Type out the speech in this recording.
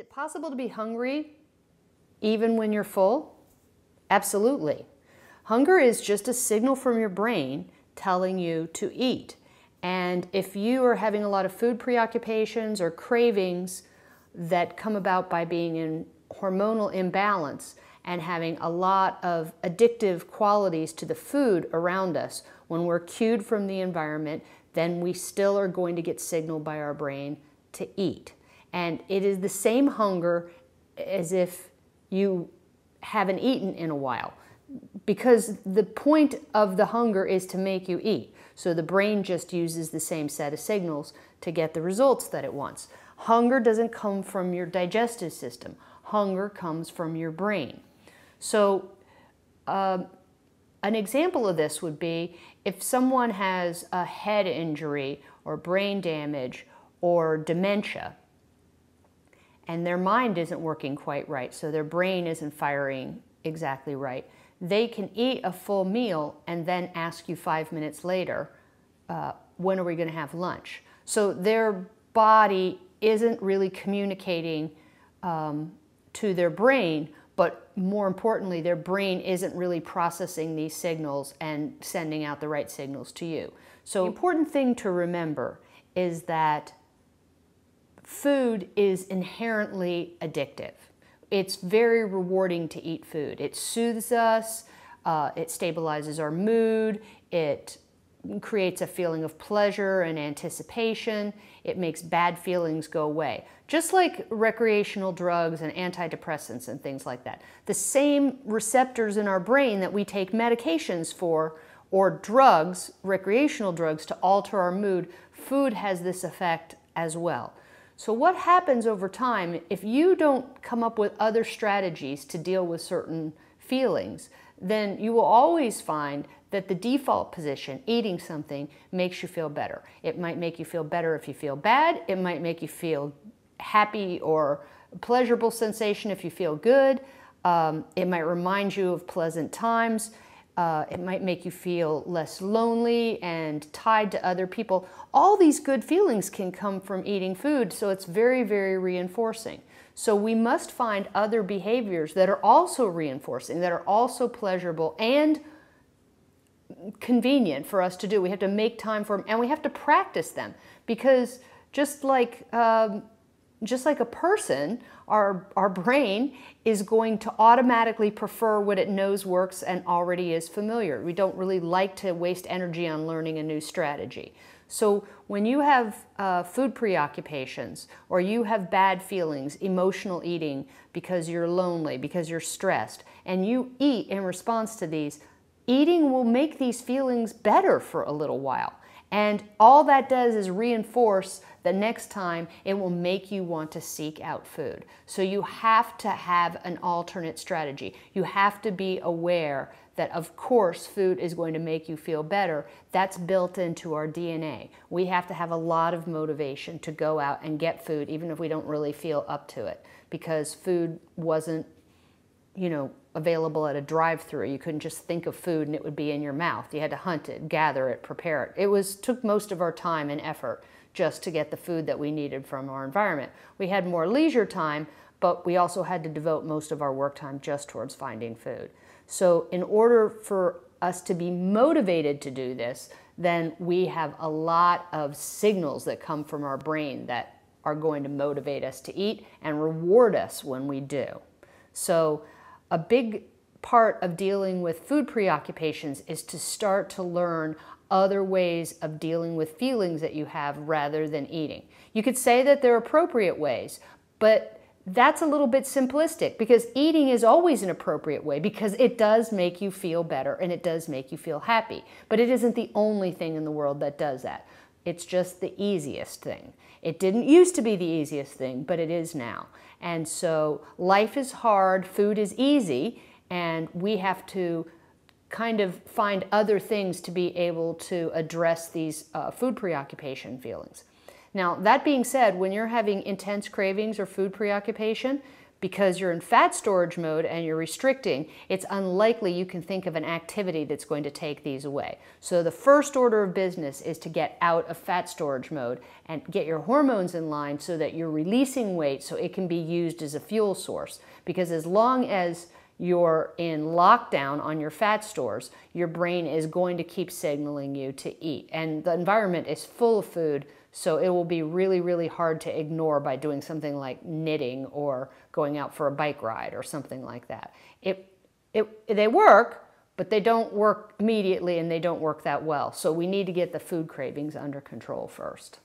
it possible to be hungry even when you're full? Absolutely. Hunger is just a signal from your brain telling you to eat. And if you are having a lot of food preoccupations or cravings that come about by being in hormonal imbalance and having a lot of addictive qualities to the food around us, when we're cued from the environment, then we still are going to get signaled by our brain to eat. And it is the same hunger as if you haven't eaten in a while, because the point of the hunger is to make you eat. So the brain just uses the same set of signals to get the results that it wants. Hunger doesn't come from your digestive system. Hunger comes from your brain. So an example of this would be if someone has a head injury or brain damage or dementia, and their mind isn't working quite right, so their brain isn't firing exactly right, they can eat a full meal and then ask you 5 minutes later, when are we going to have lunch? So their body isn't really communicating to their brain, but more importantly, their brain isn't really processing these signals and sending out the right signals to you. So the important thing to remember is that food is inherently addictive. It's very rewarding to eat food. It soothes us, it stabilizes our mood, it creates a feeling of pleasure and anticipation, it makes bad feelings go away. Just like recreational drugs and antidepressants and things like that. The same receptors in our brain that we take medications for, or drugs, recreational drugs, to alter our mood, food has this effect as well. So what happens over time, if you don't come up with other strategies to deal with certain feelings, then you will always find that the default position, eating something, makes you feel better. It might make you feel better if you feel bad. It might make you feel happy or pleasurable sensation if you feel good. It might remind you of pleasant times. It might make you feel less lonely and tied to other people. All these good feelings can come from eating food, so it's very, very reinforcing. So we must find other behaviors that are also reinforcing, that are also pleasurable and convenient for us to do. We have to make time for them, and we have to practice them, because just like a person, our brain is going to automatically prefer what it knows works and already is familiar. We don't really like to waste energy on learning a new strategy. So when you have food preoccupations, or you have bad feelings, emotional eating because you're lonely, because you're stressed, and you eat in response to these, eating will make these feelings better for a little while. And all that does is reinforce the next time it will make you want to seek out food. So you have to have an alternate strategy. You have to be aware that, of course, food is going to make you feel better. That's built into our DNA. We have to have a lot of motivation to go out and get food, even if we don't really feel up to it, because food wasn't, available at a drive-through. You couldn't just think of food and it would be in your mouth. You had to hunt it, gather it, prepare it. It took most of our time and effort just to get the food that we needed from our environment. We had more leisure time, but we also had to devote most of our work time just towards finding food. So in order for us to be motivated to do this, then we have a lot of signals that come from our brain that are going to motivate us to eat and reward us when we do. So a big part of dealing with food preoccupations is to start to learn other ways of dealing with feelings that you have rather than eating. You could say that they're appropriate ways, but that's a little bit simplistic, because eating is always an appropriate way, because it does make you feel better and it does make you feel happy. But it isn't the only thing in the world that does that. It's just the easiest thing. It didn't used to be the easiest thing, but it is now. And so life is hard, food is easy, and we have to kind of find other things to be able to address these food preoccupation feelings. Now, that being said, when you're having intense cravings or food preoccupation, Because you're in fat storage mode and you're restricting, it's unlikely you can think of an activity that's going to take these away. So the first order of business is to get out of fat storage mode and get your hormones in line so that you're releasing weight so it can be used as a fuel source. Because as long as you're in lockdown on your fat stores, your brain is going to keep signaling you to eat. And the environment is full of food, so it will be really, really hard to ignore by doing something like knitting or going out for a bike ride or something like that. They work, but they don't work immediately and they don't work that well. So we need to get the food cravings under control first.